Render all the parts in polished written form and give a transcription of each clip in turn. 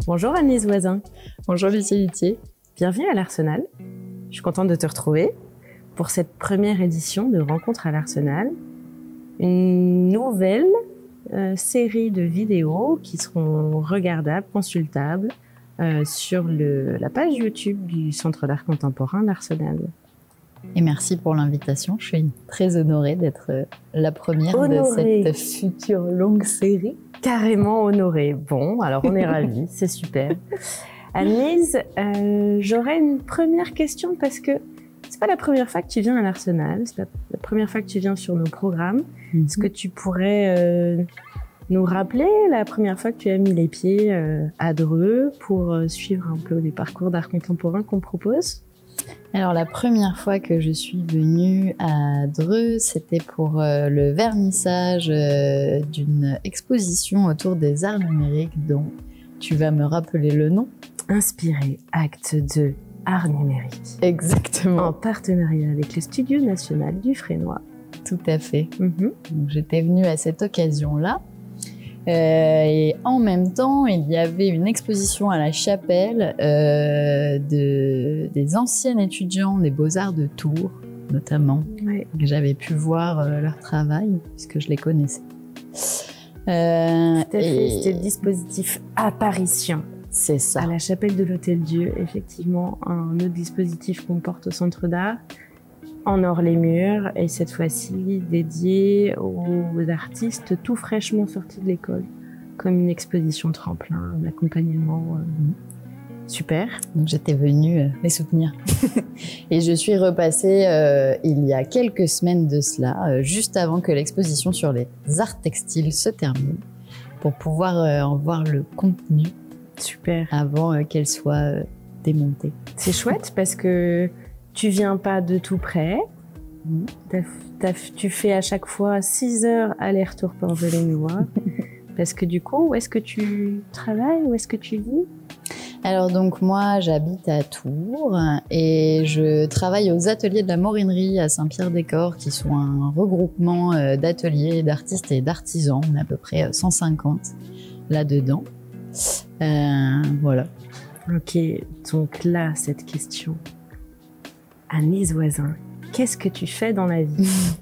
Bonjour Annelise Voisin. Bonjour Lucie Luthier. Bienvenue à l'Arsenal. Je suis contente de te retrouver pour cette première édition de Rencontres à l'Arsenal. Une nouvelle série de vidéos qui seront regardables, consultables sur la page YouTube du Centre d'art contemporain l'Arsenal. Et merci pour l'invitation. Je suis très honorée d'être la première de cette future longue série. Carrément honorée. Bon, alors on est ravis, c'est super. Annelise, j'aurais une première question parce que c'est pas la première fois que tu viens à l'Arsenal, c'est pas la première fois que tu viens sur nos programmes. Est-ce que tu pourrais nous rappeler la première fois que tu as mis les pieds à Dreux pour suivre un peu les parcours d'art contemporain qu'on propose? Alors la première fois que je suis venue à Dreux, c'était pour le vernissage d'une exposition autour des arts numériques dont tu vas me rappeler le nom. Inspiré, acte 2, art numérique. Exactement. En partenariat avec le Studio National du Frénois. Tout à fait. Donc, j'étais venue à cette occasion-là. Et en même temps, il y avait une exposition à la chapelle des anciennes étudiants des Beaux-Arts de Tours, notamment. Ouais. J'avais pu voir leur travail, puisque je les connaissais. C'était le dispositif Apparition. C'est ça. À la chapelle de l'Hôtel-Dieu, effectivement, un autre dispositif qu'on porte au Centre d'art. En or-les-murs, et cette fois-ci dédié aux artistes tout fraîchement sortis de l'école, comme une exposition tremplin, un accompagnement super. Donc j'étais venue les soutenir. Et je suis repassée il y a quelques semaines de cela, juste avant que l'exposition sur les arts textiles se termine, pour pouvoir en voir le contenu. Super. Avant qu'elle soit démontée. C'est chouette parce que tu viens pas de tout près. Tu fais à chaque fois 6 heures aller-retour Port-Velay-Noix. Parce que du coup, où est-ce que tu travailles? Où est-ce que tu vis? Alors donc moi, j'habite à Tours et je travaille aux ateliers de la Morinerie à Saint-Pierre-des-Corps qui sont un regroupement d'ateliers, d'artistes et d'artisans. On est à peu près 150 là-dedans. Voilà. Ok, donc là, cette question. Annelise Voisin, qu'est-ce que tu fais dans la vie?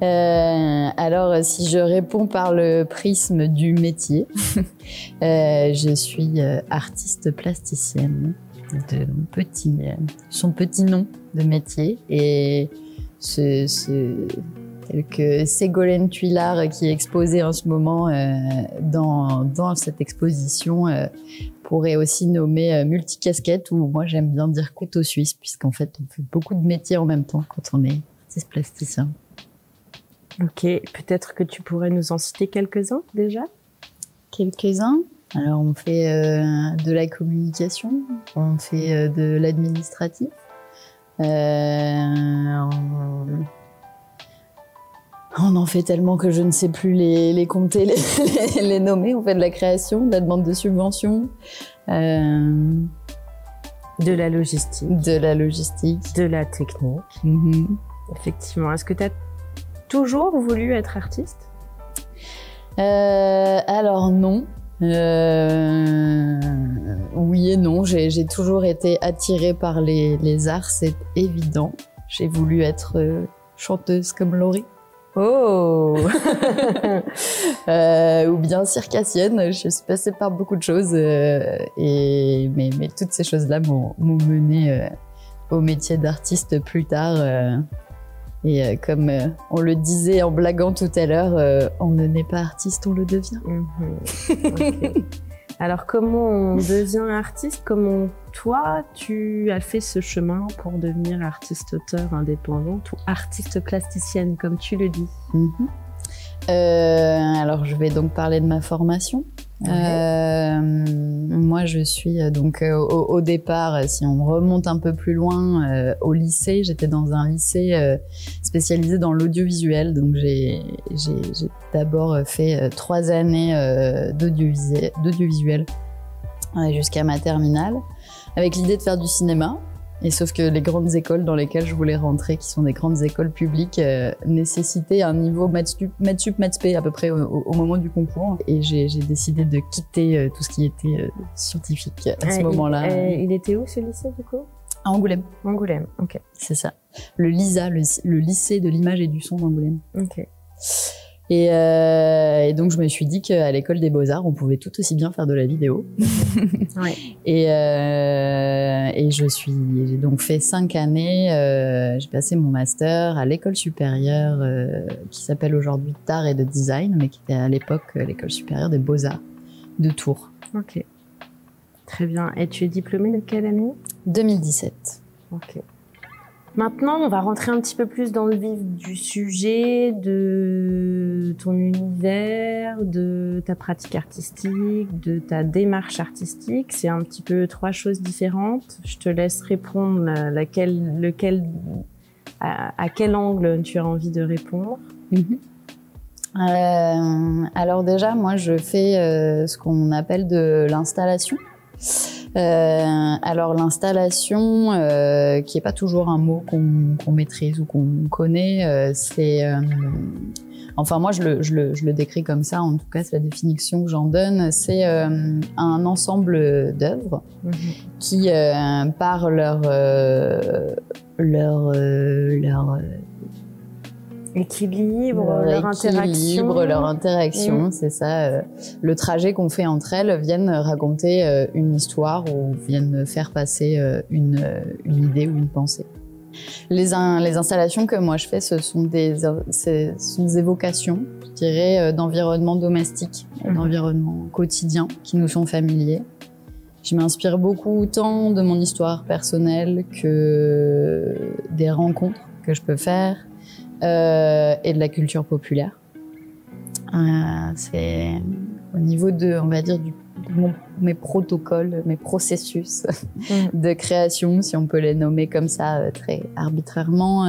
Alors, si je réponds par le prisme du métier, je suis artiste plasticienne de son petit nom de métier. Et tel que Ségolène Tuilard, qui est exposée en ce moment dans cette exposition, pourrait aussi nommer multicasquette, ou moi j'aime bien dire couteau suisse, puisqu'en fait on fait beaucoup de métiers en même temps quand on est artiste plasticien. Ok, peut-être que tu pourrais nous en citer quelques-uns déjà? Quelques-uns. Alors on fait de la communication, on fait de l'administratif, on en fait tellement que je ne sais plus les compter, les nommer. On fait de la création, de la demande de subvention. De la logistique. De la logistique. De la technique. Effectivement. Est-ce que tu as toujours voulu être artiste? Alors non. Oui et non. J'ai toujours été attirée par les arts, c'est évident. J'ai voulu être chanteuse comme Laurie. Oh. Ou bien circassienne, je suis passée par beaucoup de choses, mais toutes ces choses-là m'ont menée au métier d'artiste plus tard. Et comme on le disait en blaguant tout à l'heure, on ne naît pas artiste, on le devient. Okay. Alors comment on devient artiste? Comment toi, tu as fait ce chemin pour devenir artiste-auteur indépendante ou artiste plasticienne, comme tu le dis? Alors, je vais donc parler de ma formation. Moi, je suis donc au départ, si on remonte un peu plus loin, au lycée, j'étais dans un lycée spécialisé dans l'audiovisuel. Donc, j'ai d'abord fait 3 années d'audiovisuel jusqu'à ma terminale, avec l'idée de faire du cinéma. Et sauf que les grandes écoles dans lesquelles je voulais rentrer, qui sont des grandes écoles publiques, nécessitaient un niveau maths sup, maths spé à peu près au moment du concours. Et j'ai décidé de quitter tout ce qui était scientifique à ce moment-là. Il était où ce lycée du coup? À Angoulême. Angoulême, ok. C'est ça. Le LISA, le lycée de l'image et du son d'Angoulême. Ok. Et donc, je me suis dit qu'à l'école des Beaux-Arts, on pouvait tout aussi bien faire de la vidéo. Ouais. Et j'ai donc fait 5 années. J'ai passé mon master à l'école supérieure qui s'appelle aujourd'hui d'art et de design, mais qui était à l'époque l'école supérieure des Beaux-Arts de Tours. Ok. Très bien. Et tu es diplômée de quelle année? 2017. Ok. Maintenant, on va rentrer un petit peu plus dans le vif du sujet, de ton univers, de ta pratique artistique, de ta démarche artistique. C'est un petit peu 3 choses différentes. Je te laisse répondre à quel angle tu as envie de répondre. Alors déjà, moi, je fais ce qu'on appelle de l'installation. Alors l'installation, qui est pas toujours un mot qu'on maîtrise ou qu'on connaît, c'est, enfin moi je le décris comme ça. En tout cas, c'est la définition que j'en donne. C'est un ensemble d'œuvres qui, par leur équilibre, leur interaction, c'est ça. Le trajet qu'on fait entre elles viennent raconter une histoire ou viennent faire passer une idée ou une pensée. Les installations que moi je fais, ce sont des évocations, je dirais, d'environnements domestiques, d'environnements quotidiens qui nous sont familiers. Je m'inspire beaucoup tant de mon histoire personnelle que des rencontres que je peux faire. Et de la culture populaire. C'est au niveau de, on va dire, mes protocoles, mes processus de création, si on peut les nommer comme ça, très arbitrairement.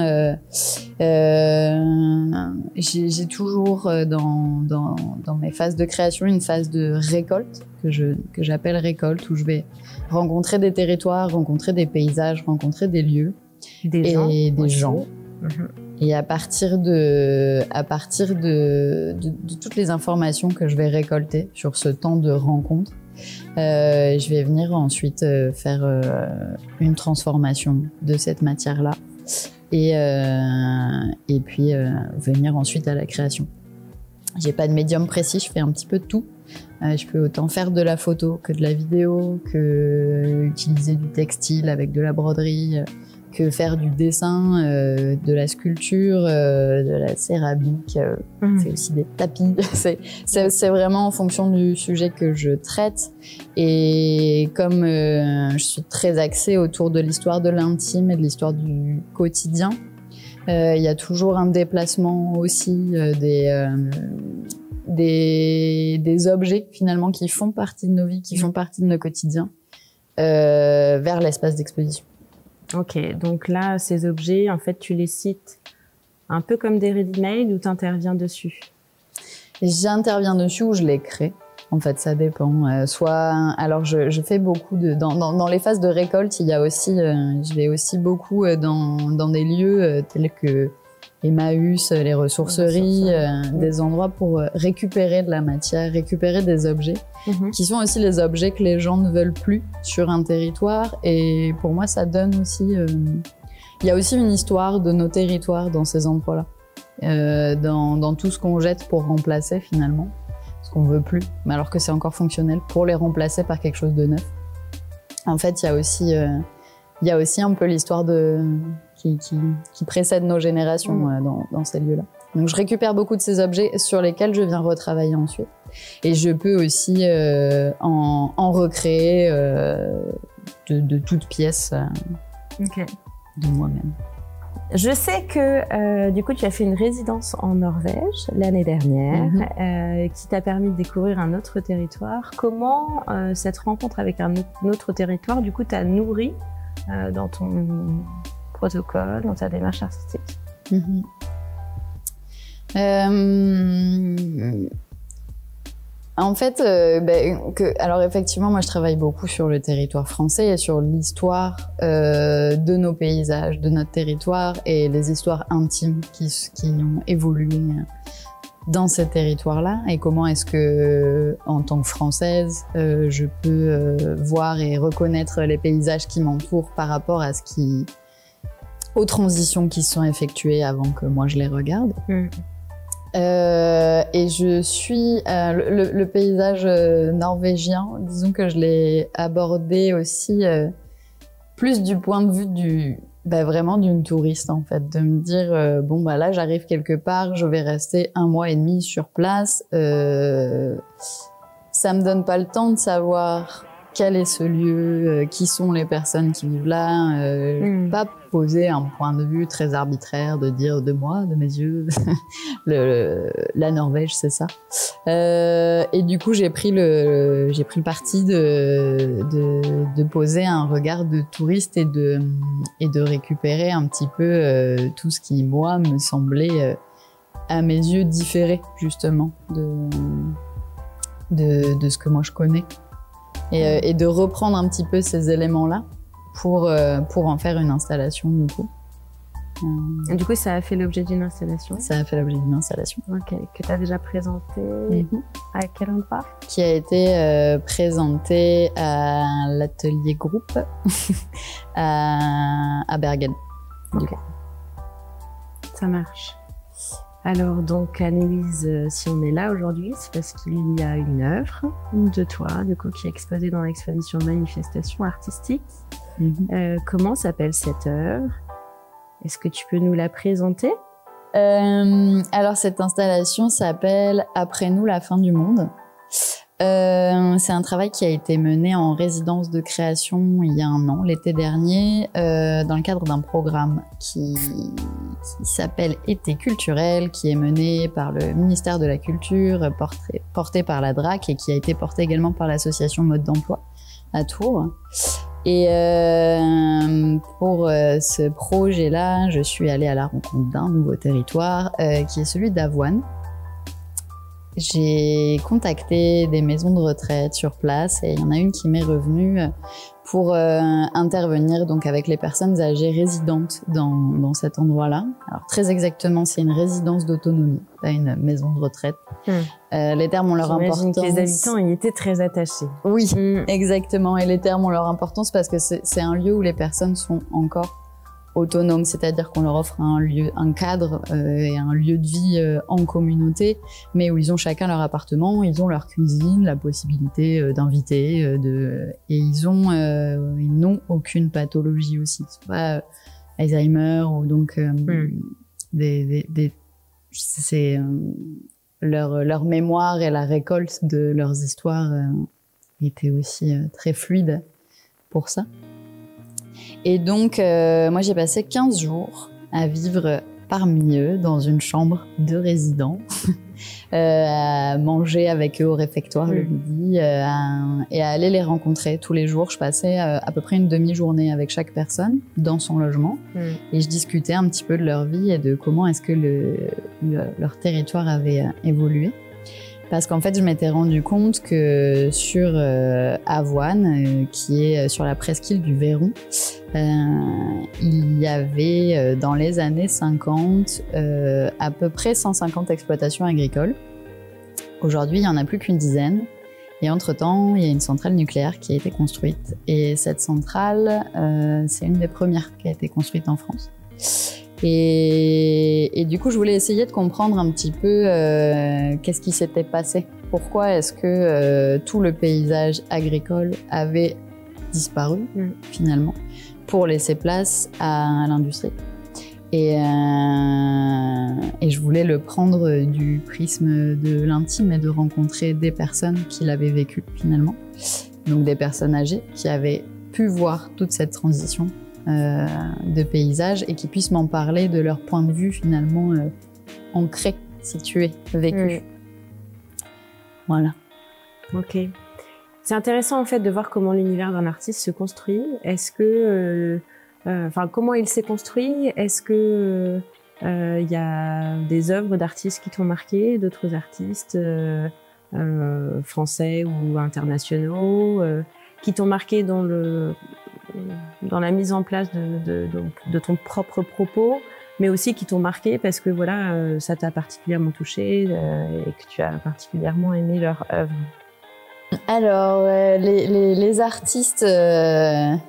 J'ai toujours dans mes phases de création une phase de récolte que j'appelle récolte, où je vais rencontrer des territoires, rencontrer des paysages, rencontrer des lieux des gens. Et à partir de toutes les informations que je vais récolter sur ce temps de rencontre, je vais venir ensuite faire une transformation de cette matière-là et puis venir ensuite à la création. J'ai pas de médium précis, je fais un petit peu de tout. Je peux autant faire de la photo que de la vidéo, que utiliser du textile avec de la broderie, que faire du dessin, de la sculpture, de la céramique, c'est aussi des tapis. C'est vraiment en fonction du sujet que je traite. Et comme je suis très axée autour de l'histoire de l'intime et de l'histoire du quotidien, il y a toujours un déplacement aussi des objets finalement qui font partie de nos vies, qui font partie de nos quotidiens, vers l'espace d'exposition. Ok, donc là, ces objets, en fait, tu les cites un peu comme des ready-made ou tu interviens dessus? J'interviens dessus ou je les crée. En fait, ça dépend. Alors je fais beaucoup dans les phases de récolte, il y a aussi, je vais aussi beaucoup dans des lieux tels que Emmaüs, les ressourceries, des endroits pour récupérer de la matière, récupérer des objets, qui sont aussi les objets que les gens ne veulent plus sur un territoire. Et pour moi, ça donne aussi... il y a aussi une histoire de nos territoires dans ces endroits-là, dans tout ce qu'on jette pour remplacer finalement, ce qu'on veut plus, mais alors que c'est encore fonctionnel, pour les remplacer par quelque chose de neuf. En fait, il y a aussi un peu l'histoire qui précède nos générations dans ces lieux-là. Donc je récupère beaucoup de ces objets sur lesquels je viens retravailler ensuite. Et je peux aussi en recréer de toutes pièces de moi-même. Je sais que du coup tu as fait une résidence en Norvège l'année dernière, qui t'a permis de découvrir un autre territoire. Comment cette rencontre avec un autre territoire du coup t'a nourri dans ton protocole, dans ta démarche artistique? En fait, alors effectivement, moi je travaille beaucoup sur le territoire français et sur l'histoire de nos paysages, de notre territoire et les histoires intimes qui ont évolué dans ces territoires-là et comment est-ce que, en tant que Française, je peux voir et reconnaître les paysages qui m'entourent par rapport à aux transitions qui se sont effectuées avant que moi je les regarde. Et je suis le paysage norvégien, disons que je l'ai abordé aussi plus du point de vue vraiment d'une touriste en fait, de me dire là j'arrive quelque part, je vais rester 1 mois et demi sur place, ça me donne pas le temps de savoir quel est ce lieu, qui sont les personnes qui vivent là, pas poser un point de vue très arbitraire de dire de moi, de mes yeux, la Norvège c'est ça. Et du coup j'ai pris le parti de poser un regard de touriste et de récupérer un petit peu tout ce qui moi me semblait à mes yeux différé justement de ce que moi je connais. Et de reprendre un petit peu ces éléments-là pour en faire une installation du coup. Du coup, ça a fait l'objet d'une installation. Ça a fait l'objet d'une installation. Ok, que tu as déjà présentée à quel endroit? Qui a été présentée à l'atelier groupe à Bergen. Ok, ça marche. Alors donc Annelise, si on est là aujourd'hui, c'est parce qu'il y a une œuvre de toi, du coup, qui est exposée dans l'exposition Manifestation artistique. Comment s'appelle cette œuvre? Est-ce que tu peux nous la présenter? Alors cette installation s'appelle Après nous la fin du monde. C'est un travail qui a été mené en résidence de création il y a 1 an, l'été dernier, dans le cadre d'un programme qui s'appelle Été culturel, qui est mené par le ministère de la Culture, porté par la DRAC et qui a été porté également par l'association Mode d'Emploi à Tours. Et pour ce projet-là, je suis allée à la rencontre d'un nouveau territoire qui est celui d'Avoine. J'ai contacté des maisons de retraite sur place et il y en a une qui m'est revenue pour intervenir donc avec les personnes âgées résidentes dans cet endroit-là. Alors très exactement, c'est une résidence d'autonomie, pas une maison de retraite. Les termes ont leur importance. J'imagine que les habitants y étaient très attachés. Oui, exactement. Et les termes ont leur importance parce que c'est un lieu où les personnes sont encore autonomes, c'est-à-dire qu'on leur offre un cadre et un lieu de vie en communauté, mais où ils ont chacun leur appartement, ils ont leur cuisine, la possibilité d'inviter, et ils n'ont aucune pathologie aussi, c'est pas Alzheimer ou donc c'est leur mémoire et la récolte de leurs histoires était aussi très fluide pour ça. Et donc, moi, j'ai passé 15 jours à vivre parmi eux, dans une chambre de résidents, à manger avec eux au réfectoire le midi, et à aller les rencontrer tous les jours. Je passais à peu près une demi-journée avec chaque personne dans son logement, et je discutais un petit peu de leur vie et de comment est-ce que leur territoire avait évolué. Parce qu'en fait, je m'étais rendu compte que sur Avoine, qui est sur la presqu'île du Véron, il y avait dans les années 50 à peu près 150 exploitations agricoles. Aujourd'hui, il n'y en a plus qu'une dizaine. Et entre-temps, il y a une centrale nucléaire qui a été construite. Et cette centrale, c'est une des premières qui a été construite en France. Et du coup, je voulais essayer de comprendre un petit peu qu'est-ce qui s'était passé. Pourquoi est-ce que tout le paysage agricole avait disparu, finalement, pour laisser place à l'industrie. Et je voulais le prendre du prisme de l'intime et de rencontrer des personnes qui l'avaient vécu, finalement. Donc des personnes âgées qui avaient pu voir toute cette transition de paysage et qui puissent m'en parler de leur point de vue finalement ancré, situé, vécu. Voilà. Ok. C'est intéressant en fait de voir comment l'univers d'un artiste se construit. Est-ce que, comment il s'est construit? Est-ce que y a des œuvres d'artistes qui t'ont marqué, d'autres artistes français ou internationaux, qui t'ont marqué dans la mise en place de ton propre propos, mais aussi qui t'ont marqué parce que voilà, ça t'a particulièrement touché et que tu as particulièrement aimé leur œuvre? Alors, les artistes, on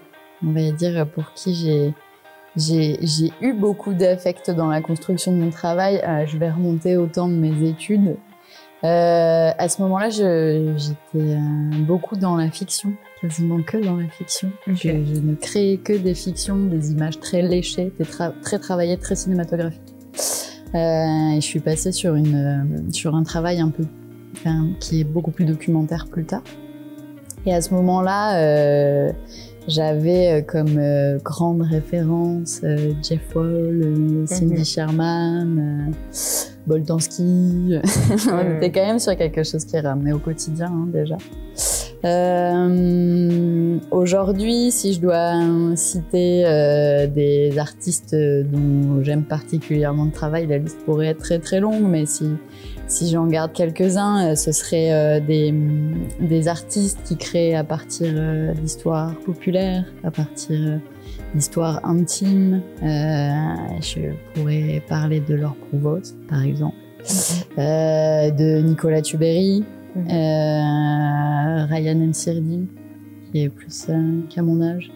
va dire, pour qui j'ai eu beaucoup d'affect dans la construction de mon travail, je vais remonter au temps de mes études. À ce moment-là, j'étais beaucoup dans la fiction, quasiment que dans la fiction. Okay. Je ne créais que des fictions, des images très léchées, très travaillées, très cinématographiques. Et je suis passée sur un travail un peu, qui est beaucoup plus documentaire plus tard. Et à ce moment-là, j'avais comme grande référence Jeff Wall, Cindy Sherman, Boltanski. On était quand même sur quelque chose qui ramenait au quotidien, hein, déjà. Aujourd'hui, si je dois citer des artistes dont j'aime particulièrement le travail, la liste pourrait être très très longue, mais si j'en garde quelques-uns, ce serait des artistes qui créent à partir d'histoires populaires, à partir d'histoires intimes. Je pourrais parler de Laure Prouvost, par exemple, de Nicolas Tuberry, Ryan Msirdi, qui est plus qu'à mon âge.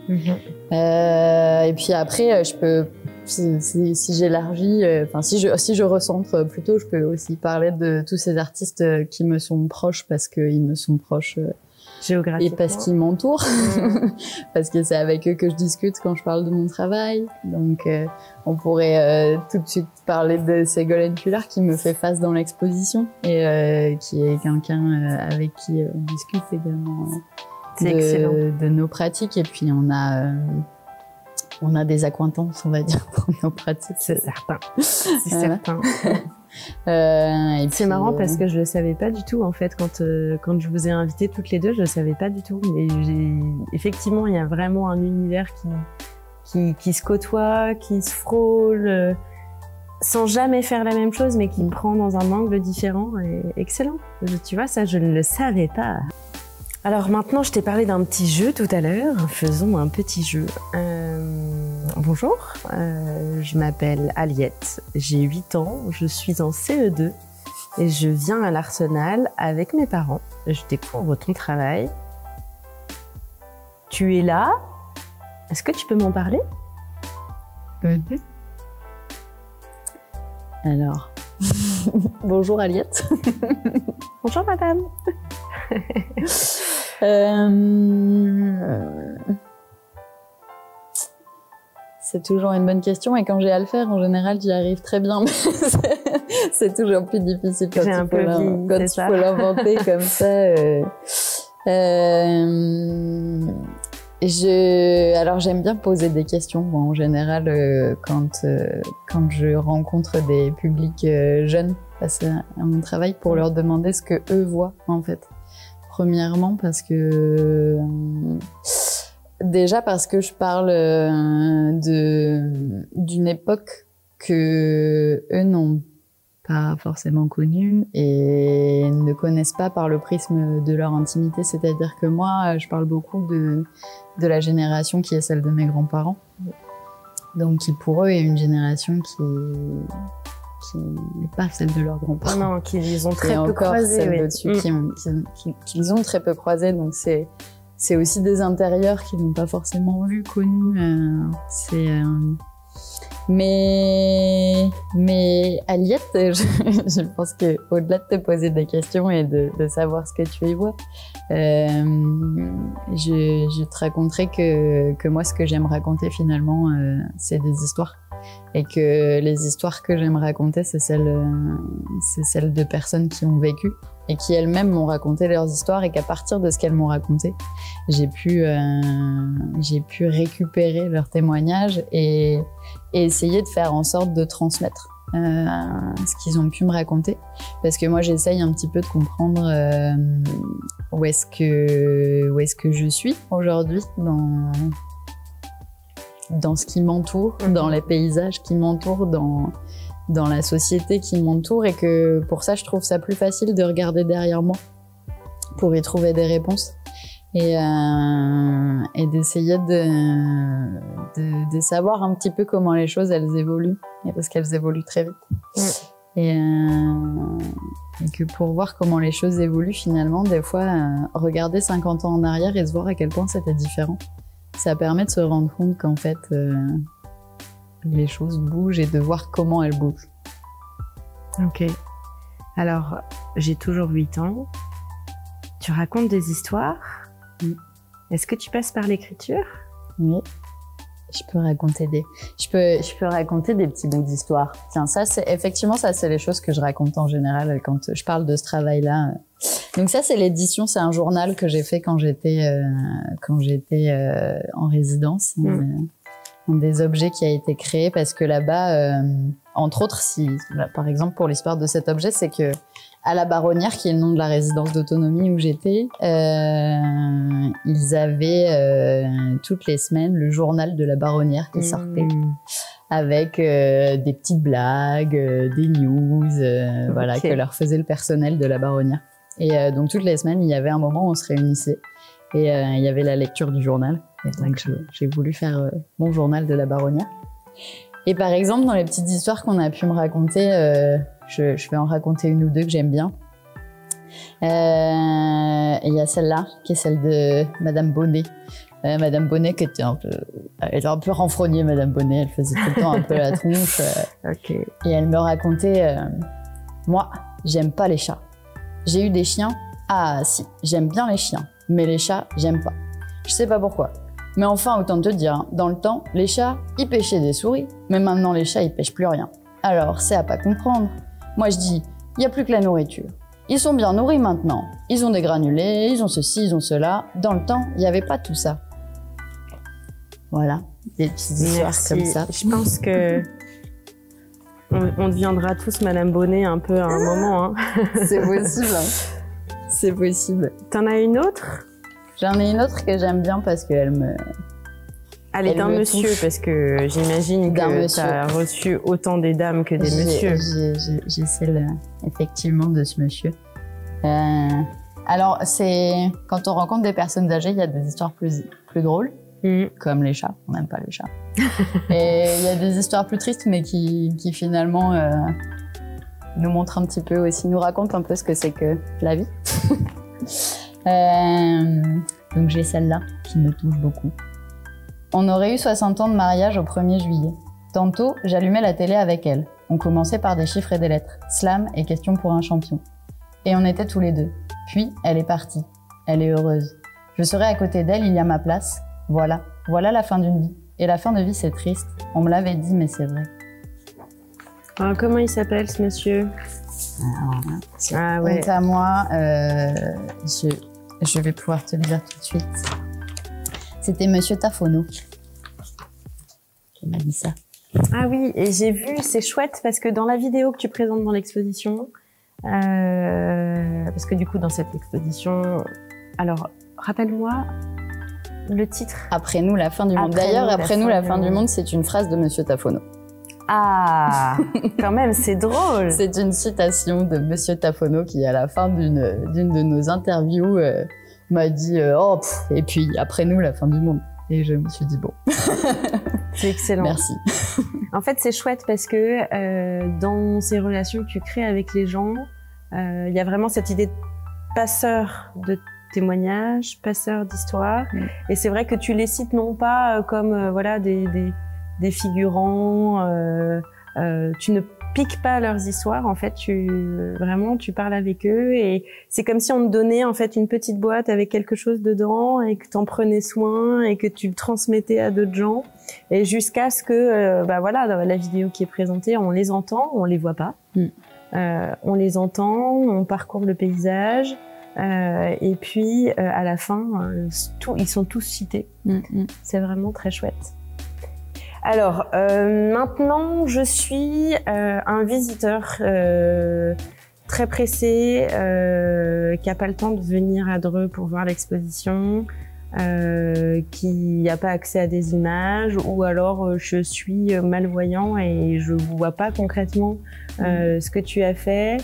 Et puis après, je peux, si j'élargis, si je recentre plutôt, je peux aussi parler de tous ces artistes qui me sont proches parce qu'ils me sont proches géographiquement et parce qu'ils m'entourent, parce que c'est avec eux que je discute quand je parle de mon travail. Donc, on pourrait tout de suite parler de Ségolène Kullard qui me fait face dans l'exposition et qui est quelqu'un avec qui on discute également de nos pratiques. Et puis on a des accointances, on va dire, pour nos pratiques. C'est certain. C'est certain. C'est marrant parce que je le savais pas du tout en fait quand je vous ai invité toutes les deux, je le savais pas du tout. Mais effectivement, il y a vraiment un univers qui se côtoie, qui se frôle, sans jamais faire la même chose, mais qui prend dans un angle différent. Et excellent. Tu vois, ça, je ne le savais pas. Alors maintenant, je t'ai parlé d'un petit jeu tout à l'heure. Faisons un petit jeu. Bonjour, je m'appelle Aliette, j'ai 8 ans, je suis en CE2 et je viens à l'Arsenal avec mes parents. Je découvre ton travail. Tu es là? Est-ce que tu peux m'en parler? Alors, bonjour Aliette. Bonjour madame. C'est toujours une bonne question et quand j'ai à le faire, en général, j'y arrive très bien. Mais c'est toujours plus difficile quand il faut l'inventer comme ça. Alors j'aime bien poser des questions, moi, en général, quand je rencontre des publics jeunes face à mon travail pour leur demander ce que eux voient en fait. Premièrement parce que déjà parce que je parle d'une époque que eux n'ont pas forcément connue et ne connaissent pas par le prisme de leur intimité. C'est-à-dire que moi, je parle beaucoup de la génération qui est celle de mes grands-parents. Donc qui pour eux est une génération qui n'est pas celle de leurs grands-parents. Non, qu'ils ont très peu croisé. Celle au-dessus qu'ils ont très peu croisé. Donc c'est aussi des intérieurs qu'ils n'ont pas forcément vu, connus. Mais Aliette, je pense que au-delà de te poser des questions et de savoir ce que tu y vois, je te raconterai que moi, ce que j'aime raconter finalement, c'est des histoires. Et que les histoires que j'aime raconter, c'est celles de personnes qui ont vécu et qui elles-mêmes m'ont raconté leurs histoires et qu'à partir de ce qu'elles m'ont raconté, j'ai pu récupérer leurs témoignages et essayer de faire en sorte de transmettre ce qu'ils ont pu me raconter. Parce que moi, j'essaye un petit peu de comprendre où est-ce que je suis aujourd'hui dans ce qui m'entoure, dans les paysages qui m'entourent, dans la société qui m'entoure, et que pour ça, je trouve ça plus facile de regarder derrière moi pour y trouver des réponses et d'essayer de savoir un petit peu comment les choses elles évoluent, et parce qu'elles évoluent très vite. Et que pour voir comment les choses évoluent finalement, des fois, regarder 50 ans en arrière et se voir à quel point c'était différent, ça permet de se rendre compte qu'en fait, les choses bougent et de voir comment elles bougent. Ok. Alors, j'ai toujours 8 ans. Tu racontes des histoires. Est-ce que tu passes par l'écriture? Oui. Je peux raconter des petits bouts d'histoire. Tiens, ça c'est les choses que je raconte en général quand je parle de ce travail-là. Donc ça c'est l'édition, c'est un journal que j'ai fait quand j'étais en résidence. Un des objets qui a été créé parce que là-bas, entre autres, par exemple pour l'histoire de cet objet, c'est que à la Baronnière, qui est le nom de la résidence d'autonomie où j'étais, ils avaient toutes les semaines le journal de la Baronnière qui sortait avec des petites blagues, des news, voilà, que leur faisait le personnel de la Baronnière. Et donc toutes les semaines, il y avait un moment où on se réunissait et il y avait la lecture du journal. Et donc j'ai voulu faire mon journal de la Baronnière. Et par exemple, dans les petites histoires qu'on a pu me raconter, je vais en raconter une ou deux que j'aime bien. Et il y a celle-là, qui est celle de Madame Bonnet. Madame Bonnet qui était elle était un peu renfrognée, Madame Bonnet. Elle faisait tout le temps un peu la tronche. Okay. Et elle me racontait, moi, j'aime pas les chats. J'ai eu des chiens. Ah si, j'aime bien les chiens. Mais les chats, j'aime pas. Je sais pas pourquoi. Mais enfin, autant te dire, hein, dans le temps, les chats, ils pêchaient des souris. Mais maintenant, les chats, ils pêchent plus rien. Alors, c'est à pas comprendre. Moi, je dis, il n'y a plus que la nourriture. Ils sont bien nourris maintenant. Ils ont des granulés, ils ont ceci, ils ont cela. Dans le temps, il n'y avait pas tout ça. Voilà, des petites histoires comme ça. Je pense que on deviendra tous Madame Bonnet un peu à un moment. Hein. C'est possible. Hein. C'est possible. T'en as une autre? J'en ai une autre que j'aime bien parce qu'elle me... Elle est d'un monsieur, parce que j'imagine que tu as reçu autant des dames que des messieurs. J'ai celle, effectivement, de ce monsieur. Alors, c'est quand on rencontre des personnes âgées, il y a des histoires plus drôles, comme les chats. On n'aime pas les chats. Et il y a des histoires plus tristes, mais qui finalement nous montrent un petit peu aussi, nous racontent un peu ce que c'est que la vie. Donc j'ai celle-là qui me touche beaucoup. On aurait eu 60 ans de mariage au 1er juillet. Tantôt, j'allumais la télé avec elle. On commençait par des chiffres et des lettres, slam et question pour un champion. Et on était tous les deux. Puis, elle est partie. Elle est heureuse. Je serai à côté d'elle, il y a ma place. Voilà la fin d'une vie. Et la fin de vie, c'est triste. On me l'avait dit, mais c'est vrai. Alors, comment il s'appelle, ce monsieur? Ah ouais. Quant à moi, je vais pouvoir te le dire tout de suite. C'était Monsieur Tafono qui m'a dit ça. Ah oui, et j'ai vu, c'est chouette parce que dans la vidéo que tu présentes dans l'exposition, parce que du coup dans cette exposition, alors rappelle-moi le titre. Après nous, la fin du monde. D'ailleurs, après nous, la fin du monde, c'est une phrase de Monsieur Tafono. Ah, quand même, c'est drôle. C'est une citation de Monsieur Tafono qui, à la fin d'une de nos interviews, m'a dit et puis après nous, la fin du monde. Et je me suis dit bon. C'est excellent. Merci. En fait, c'est chouette parce que dans ces relations que tu crées avec les gens, il y a vraiment cette idée de passeur de témoignages, passeur d'histoires. Et c'est vrai que tu les cites non pas comme voilà des figurants, tu ne piques pas leurs histoires, en fait, tu parles avec eux et c'est comme si on te donnait en fait une petite boîte avec quelque chose dedans et que t'en prenais soin et que tu le transmettais à d'autres gens et jusqu'à ce que voilà, la vidéo qui est présentée, on les entend, on les voit pas, on les entend, on parcourt le paysage et puis à la fin, ils sont tous cités. C'est vraiment très chouette. Alors, maintenant, je suis un visiteur très pressé, qui n'a pas le temps de venir à Dreux pour voir l'exposition, qui n'a pas accès à des images, ou alors je suis malvoyant et je ne vois pas concrètement ce que tu as fait.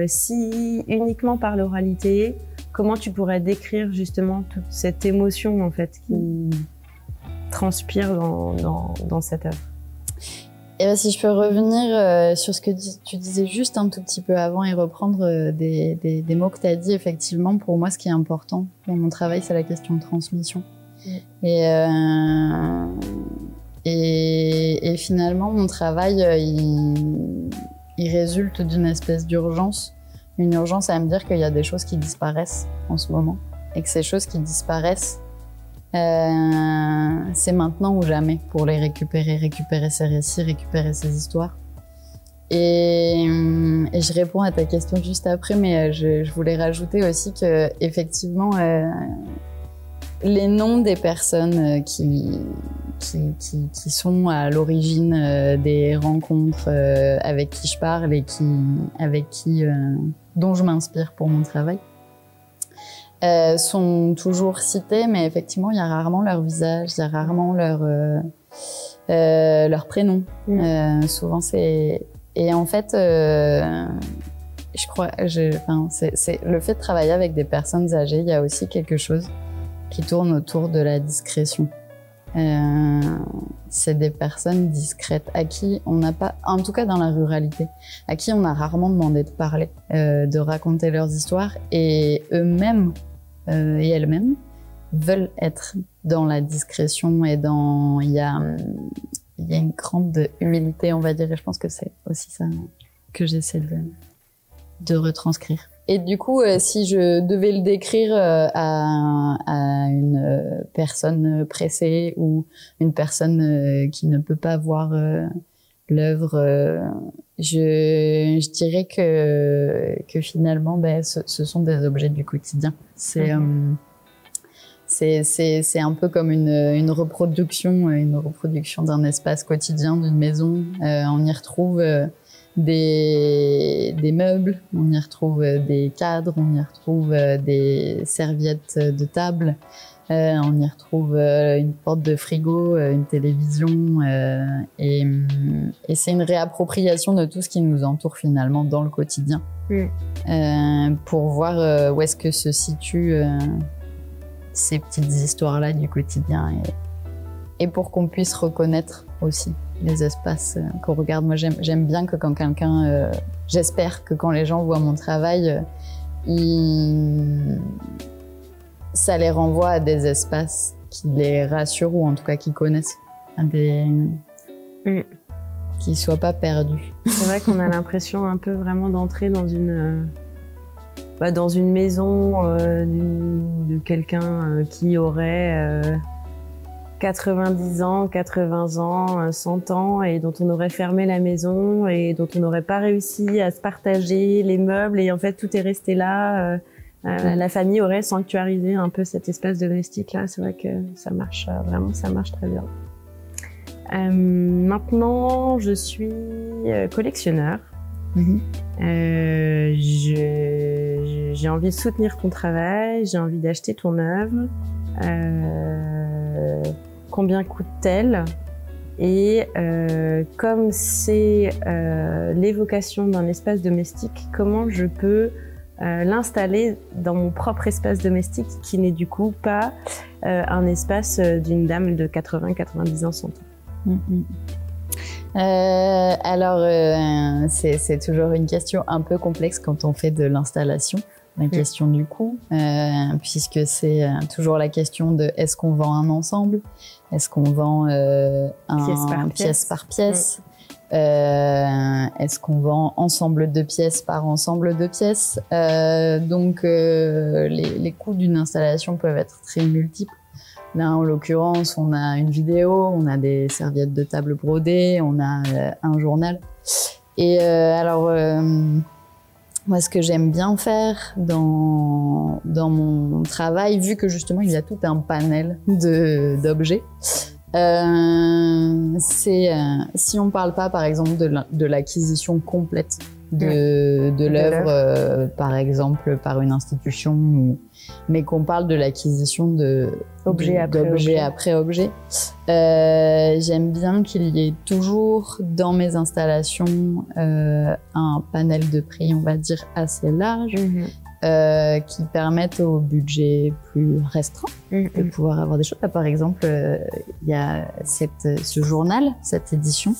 Si uniquement par l'oralité, comment tu pourrais décrire justement toute cette émotion en fait qui transpire dans cette œuvre? Et ben, si je peux revenir sur ce que tu disais juste un tout petit peu avant et reprendre des mots que tu as dit, effectivement, pour moi, ce qui est important dans mon travail, c'est la question de transmission. Et finalement, mon travail, il résulte d'une espèce d'urgence. Une urgence à me dire qu'il y a des choses qui disparaissent en ce moment. Et que ces choses qui disparaissent, c'est maintenant ou jamais pour les récupérer ces récits, récupérer ces histoires. Et je réponds à ta question juste après, mais je voulais rajouter aussi que effectivement, les noms des personnes qui sont à l'origine des rencontres avec qui je parle et dont je m'inspire pour mon travail, sont toujours cités, mais effectivement, il y a rarement leur visage, il y a rarement leur prénom. Souvent, c'est... Et en fait, je crois... c'est le fait de travailler avec des personnes âgées, il y a aussi quelque chose qui tourne autour de la discrétion. C'est des personnes discrètes à qui on n'a pas, en tout cas dans la ruralité, à qui on a rarement demandé de parler, de raconter leurs histoires, et eux-mêmes et elles-mêmes veulent être dans la discrétion et dans... Il y a une grande humilité, on va dire, et je pense que c'est aussi ça que j'essaie de retranscrire. Et du coup, si je devais le décrire à une personne pressée ou une personne qui ne peut pas voir l'œuvre, je dirais que finalement, ce sont des objets du quotidien. C'est un peu comme une reproduction d'un espace quotidien, d'une maison. On y retrouve des meubles, on y retrouve des cadres, on y retrouve des serviettes de table, on y retrouve une porte de frigo, une télévision, et c'est une réappropriation de tout ce qui nous entoure finalement dans le quotidien, pour voir où est-ce que se situent ces petites histoires-là du quotidien, et pour qu'on puisse reconnaître aussi les espaces qu'on regarde. Moi, j'aime bien que quand quelqu'un... j'espère que quand les gens voient mon travail, ça les renvoie à des espaces qui les rassurent, ou en tout cas qui connaissent, qui ne soient pas perdus. C'est vrai qu'on a l'impression un peu vraiment d'entrer dans une maison de quelqu'un qui aurait 90 ans, 80 ans, 100 ans, et dont on aurait fermé la maison et dont on n'aurait pas réussi à se partager les meubles, et en fait tout est resté là. La famille aurait sanctuarisé un peu cet espace domestique là. C'est vrai que ça marche vraiment, ça marche très bien. Maintenant, je suis collectionneur. J'ai envie de soutenir ton travail, j'ai envie d'acheter ton œuvre. Combien coûte-t-elle? Et comme c'est l'évocation d'un espace domestique, comment je peux l'installer dans mon propre espace domestique, qui n'est du coup pas un espace d'une dame de 80-90 ans, 100 ans. Alors, c'est toujours une question un peu complexe quand on fait de l'installation, la question du coût, puisque c'est toujours la question de est-ce qu'on vend un ensemble, est-ce qu'on vend pièce par pièce, est-ce qu'on vend ensemble de pièces par ensemble de pièces. Donc les coûts d'une installation peuvent être très multiples. Là, en l'occurrence, on a une vidéo, on a des serviettes de table brodées, on a un journal. Et alors, moi, ce que j'aime bien faire dans mon travail, vu que justement, il y a tout un panel d'objets, c'est si on parle pas, par exemple, de l'acquisition complète de l'œuvre, par exemple, par une institution, mais qu'on parle de l'acquisition d'objet après objet. J'aime bien qu'il y ait toujours dans mes installations un panel de prix, on va dire, assez large, qui permettent au budget plus restreint de pouvoir avoir des choses. Là, par exemple, il y a ce journal, cette édition,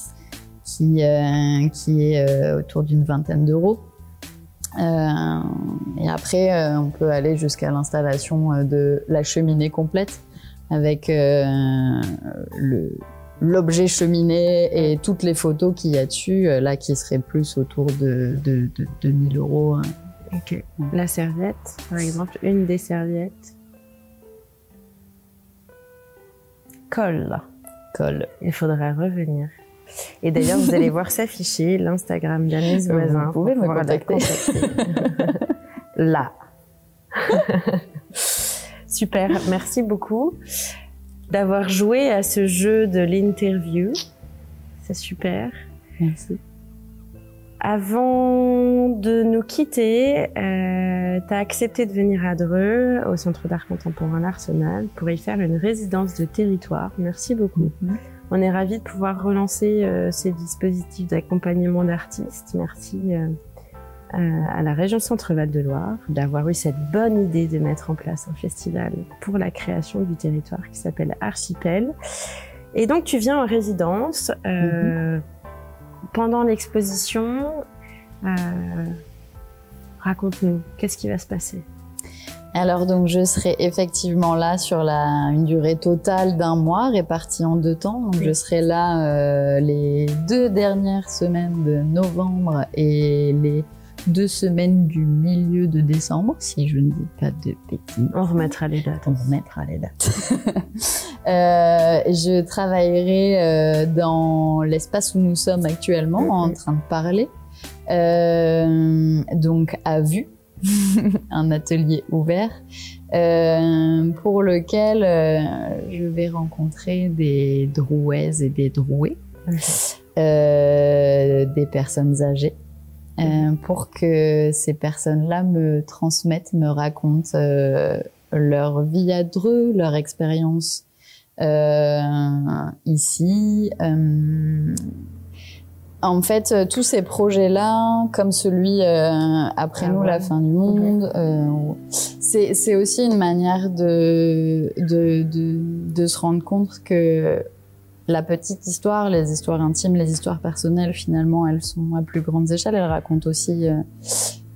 qui est autour d'une 20aine d'euros. Et après, on peut aller jusqu'à l'installation de la cheminée complète avec l'objet cheminée et toutes les photos qu'il y a dessus, là qui seraient plus autour de 2000 euros. Ok. La serviette, par exemple, une des serviettes. Colle. Il faudra revenir. Et d'ailleurs, vous allez voir s'afficher l'Instagram d'Agnès Voisin. Vous pouvez me contacter. Là. Super, merci beaucoup d'avoir joué à ce jeu de l'interview. C'est super. Merci. Avant de nous quitter, tu as accepté de venir à Dreux, au Centre d'art contemporain L'Arsenal, pour y faire une résidence de territoire. Merci beaucoup. On est ravis de pouvoir relancer ces dispositifs d'accompagnement d'artistes. Merci à la région Centre-Val de Loire d'avoir eu cette bonne idée de mettre en place un festival pour la création du territoire qui s'appelle Archipel. Et donc tu viens en résidence pendant l'exposition. Raconte-nous, qu'est-ce qui va se passer? Alors donc je serai effectivement là sur une durée totale d'1 mois répartie en 2 temps. Donc je serai là les 2 dernières semaines de novembre et les 2 semaines du milieu de décembre, si je ne dis pas de bêtises. On remettra les dates. Je travaillerai dans l'espace où nous sommes actuellement en train de parler. Donc à vue. Un atelier ouvert pour lequel je vais rencontrer des drouaises et des droués, des personnes âgées, pour que ces personnes-là me transmettent, me racontent leur vie à Dreux, leur expérience ici. En fait, tous ces projets-là, comme celui après nous, la fin du monde, c'est aussi une manière de se rendre compte que la petite histoire, les histoires intimes, les histoires personnelles, finalement, elles sont à plus grandes échelles. Elles racontent aussi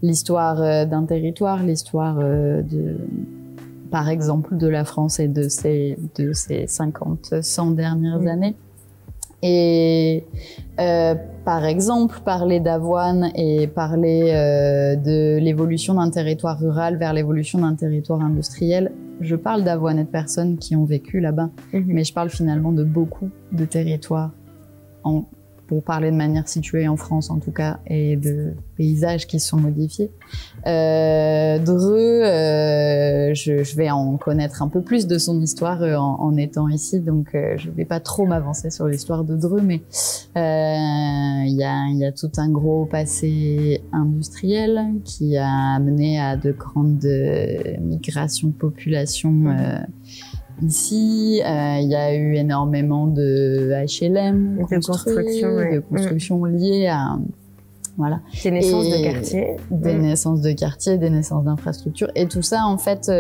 l'histoire d'un territoire, l'histoire par exemple, de la France et de ses 50, 100 dernières années. Et par exemple, parler d'avoine et parler de l'évolution d'un territoire rural vers l'évolution d'un territoire industriel, je parle d'avoine et de personnes qui ont vécu là-bas, mais je parle finalement de beaucoup de territoires, pour parler de manière située en France en tout cas, et de paysages qui se sont modifiés. Dreux, je vais en connaître un peu plus de son histoire en étant ici, donc je vais pas trop m'avancer sur l'histoire de Dreux, mais il y a tout un gros passé industriel qui a amené à de grandes migrations de population ici. Il y a eu énormément de HLM, de construction liées à des naissances de quartier, des naissances de quartier, des naissances d'infrastructures, et tout ça en fait,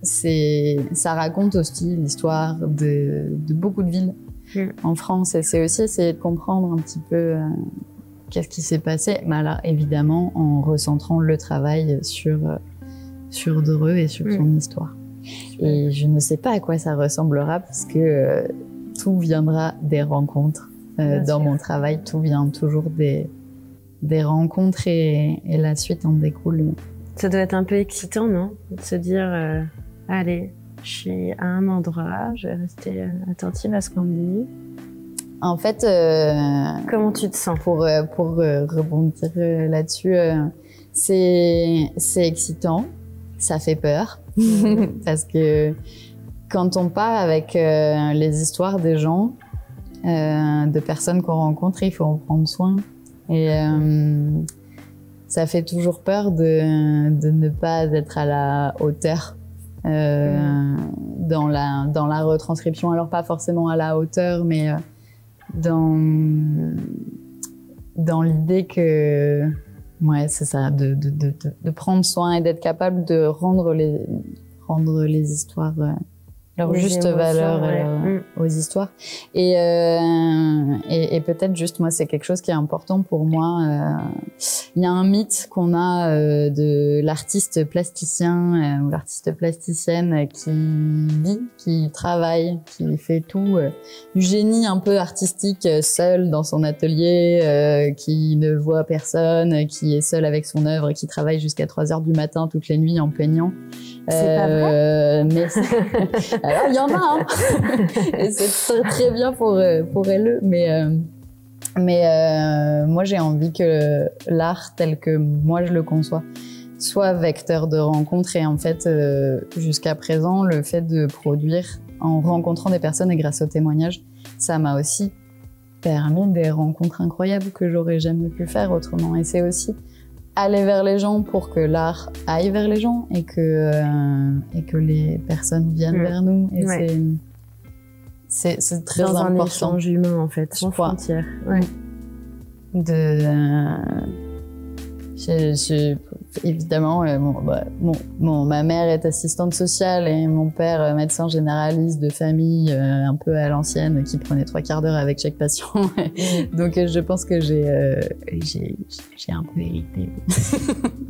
ça raconte aussi l'histoire de beaucoup de villes en France, et c'est aussi essayer de comprendre un petit peu qu'est-ce qui s'est passé. Là, évidemment, en recentrant le travail sur Dreux et sur son histoire. Et je ne sais pas à quoi ça ressemblera, parce que tout viendra des rencontres. Dans mon travail, tout vient toujours des rencontres, et la suite en découle. Ça doit être un peu excitant, non? De se dire, allez, je suis à un endroit, je vais rester attentive à ce qu'on me dit. En fait, comment tu te sens? Pour rebondir là-dessus, c'est excitant, ça fait peur, parce que quand on part avec les histoires des gens, de personnes qu'on rencontre, il faut en prendre soin, et ça fait toujours peur de ne pas être à la hauteur dans la retranscription. Alors pas forcément à la hauteur, mais dans l'idée que Ouais, c'est ça, de prendre soin et d'être capable de rendre les histoires leur juste valeur aux histoires. Et peut-être juste, moi, c'est quelque chose qui est important pour moi. Il y a un mythe qu'on a de l'artiste plasticien ou l'artiste plasticienne qui vit, qui travaille, qui fait tout, du génie un peu artistique, seul dans son atelier, qui ne voit personne, qui est seul avec son œuvre, qui travaille jusqu'à 3 heures du matin toutes les nuits en peignant. C'est pas vrai. Mais alors il y en a, hein. Et c'est très bien pour elle, mais moi j'ai envie que l'art tel que moi je le conçois soit vecteur de rencontres. Et en fait jusqu'à présent le fait de produire en rencontrant des personnes et grâce aux témoignages, ça m'a aussi permis des rencontres incroyables que j'aurais jamais pu faire autrement. Et c'est aussi aller vers les gens pour que l'art aille vers les gens et que les personnes viennent vers nous. Et c'est très dans important. Un échange humain, en fait, sans frontières. Ouais. Évidemment, ma mère est assistante sociale et mon père médecin généraliste de famille, un peu à l'ancienne, qui prenait 3/4 d'heure avec chaque patient. Donc je pense que j'ai un peu hérité.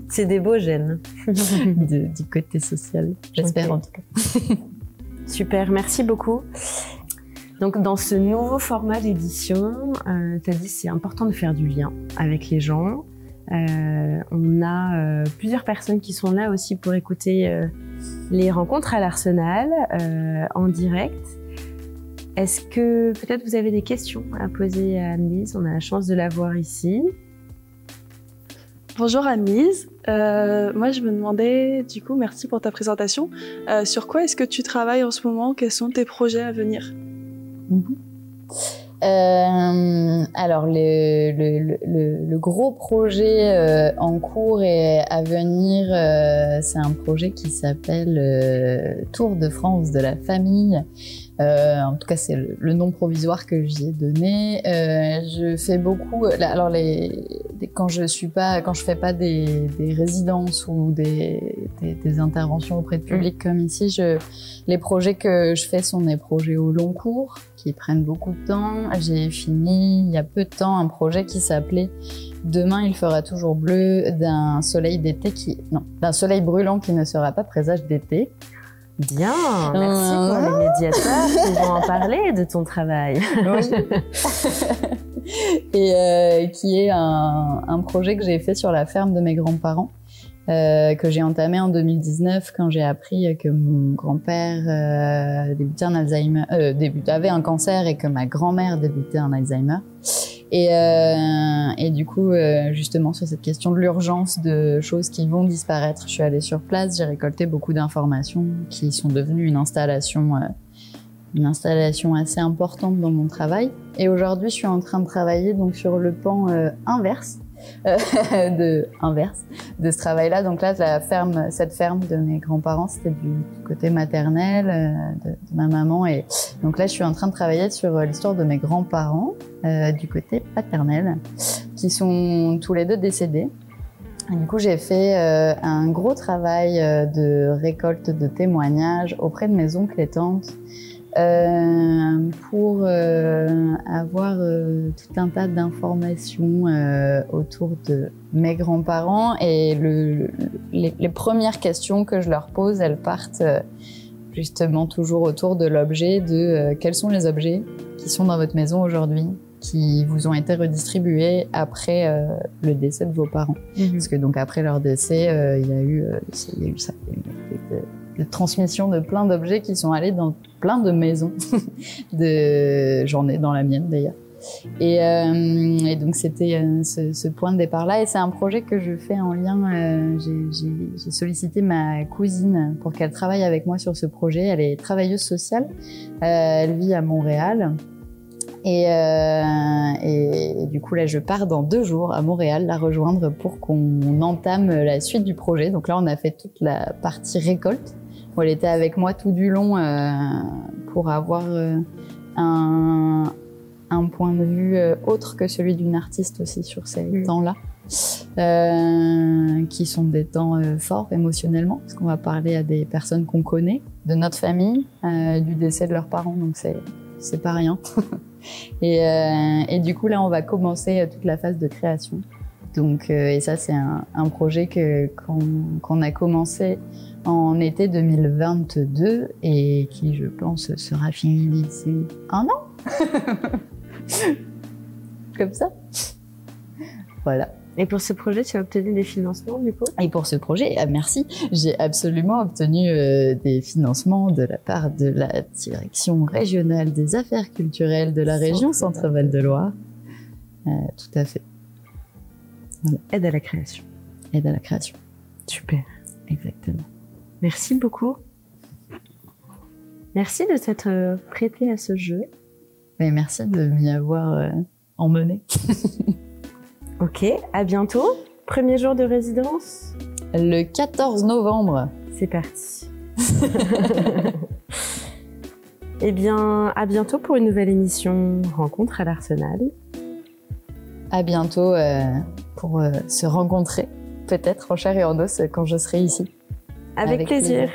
C'est des beaux gènes. du côté social, j'espère en tout cas. Super, merci beaucoup. Donc, dans ce nouveau format d'édition, tu as dit c'est important de faire du lien avec les gens. On a plusieurs personnes qui sont là aussi pour écouter les rencontres à l'Arsenal en direct. Est-ce que peut-être vous avez des questions à poser à Anne-Lise? On a la chance de la voir ici. Bonjour Anne-Lise. Moi je me demandais, du coup, merci pour ta présentation. Sur quoi est-ce que tu travailles en ce moment? Quels sont tes projets à venir? Alors le gros projet en cours et à venir, c'est un projet qui s'appelle Tour de France de la famille. En tout cas, c'est le nom provisoire que j'y ai donné. Je fais beaucoup. Alors quand je fais pas des résidences ou des interventions auprès de public comme ici, les projets que je fais sont des projets au long cours qui prennent beaucoup de temps. J'ai fini il y a peu de temps un projet qui s'appelait Demain il fera toujours bleu, d'un soleil brûlant qui ne sera pas présage d'été. Bien, merci pour les médiateurs qui vont en parler de ton travail. Oui. Et qui est un projet que j'ai fait sur la ferme de mes grands-parents, que j'ai entamé en 2019 quand j'ai appris que mon grand-père avait un cancer et que ma grand-mère débutait un Alzheimer. Et du coup, justement, sur cette question de l'urgence de choses qui vont disparaître, je suis allée sur place, j'ai récolté beaucoup d'informations qui sont devenues une installation assez importante dans mon travail. Et aujourd'hui, je suis en train de travailler donc sur le pan inverse de ce travail-là. Donc là, cette ferme de mes grands-parents, c'était du côté maternel de ma maman. Et donc là, je suis en train de travailler sur l'histoire de mes grands-parents du côté paternel, qui sont tous les deux décédés. Et du coup, j'ai fait un gros travail de récolte de témoignages auprès de mes oncles et tantes pour avoir tout un tas d'informations autour de mes grands-parents. Et les premières questions que je leur pose, elles partent justement toujours autour de l'objet, de quels sont les objets qui sont dans votre maison aujourd'hui, qui vous ont été redistribués après le décès de vos parents. Parce que donc après leur décès, il y a eu ça, de transmission de plein d'objets qui sont allés dans plein de maisons. J'en ai dans la mienne d'ailleurs. Et donc c'était ce point de départ-là. Et c'est un projet que je fais en lien. J'ai sollicité ma cousine pour qu'elle travaille avec moi sur ce projet. Elle est travailleuse sociale. Elle vit à Montréal. Et du coup là je pars dans 2 jours à Montréal la rejoindre pour qu'on entame la suite du projet. Donc là on a fait toute la partie récolte où elle était avec moi tout du long pour avoir un point de vue autre que celui d'une artiste aussi sur ces temps-là. qui sont des temps forts émotionnellement, parce qu'on va parler à des personnes qu'on connaît, de notre famille, du décès de leurs parents, donc c'est pas rien. Et du coup, là, on va commencer toute la phase de création. Donc, et ça, c'est un projet qu'on a commencé en été 2022 et qui, je pense, sera fini d'ici un an. Comme ça. Voilà. Et pour ce projet, tu as obtenu des financements, du coup? Et pour ce projet, merci, j'ai absolument obtenu des financements de la part de la Direction régionale des affaires culturelles de la région Centre-Val de Loire. Tout à fait. Voilà. Aide à la création. Aide à la création. Super. Exactement. Merci beaucoup. Merci de t'être prêté à ce jeu. Et merci de m'y avoir emmené. Ok, à bientôt. Premier jour de résidence? Le 14 novembre. C'est parti. Eh bien, à bientôt pour une nouvelle émission Rencontre à l'Arsenal. À bientôt pour se rencontrer, peut-être en chair et en os quand je serai ici. Avec plaisir.